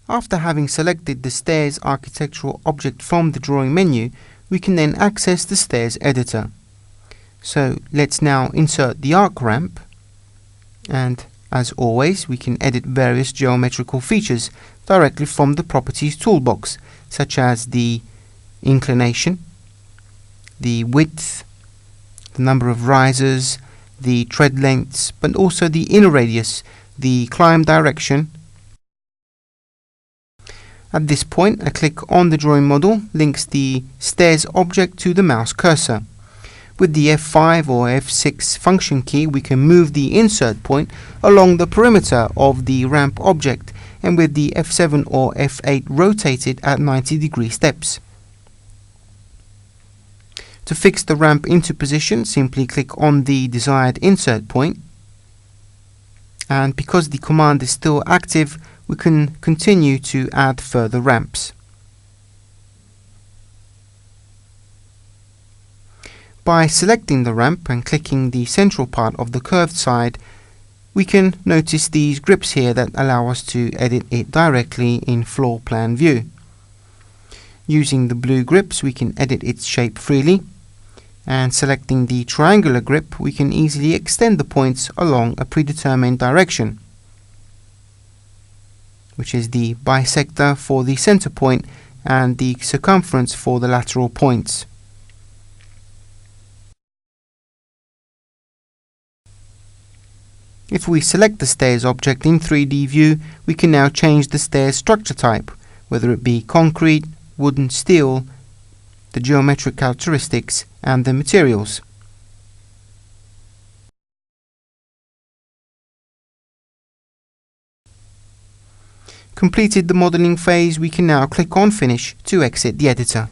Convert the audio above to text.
After having selected the stairs architectural object from the drawing menu, we can then access the stairs editor. So let's now insert the arc ramp, and as always we can edit various geometrical features directly from the properties toolbox, such as the inclination, the width, the number of risers, the tread lengths, but also the inner radius, the climb direction. At this point, a click on the drawing model links the stairs object to the mouse cursor. With the F5 or F6 function key, we can move the insert point along the perimeter of the ramp object, and with the F7 or F8 rotate it at 90-degree steps. To fix the ramp into position, simply click on the desired insert point, and because the command is still active, we can continue to add further ramps. By selecting the ramp and clicking the central part of the curved side, we can notice these grips here that allow us to edit it directly in floor plan view. Using the blue grips, we can edit its shape freely, and selecting the triangular grip, we can easily extend the points along a predetermined direction, which is the bisector for the center point and the circumference for the lateral points. If we select the stairs object in 3D view, we can now change the stairs structure type, whether it be concrete, wooden, steel, the geometric characteristics, and the materials. Completed the modeling phase, we can now click on Finish to exit the editor.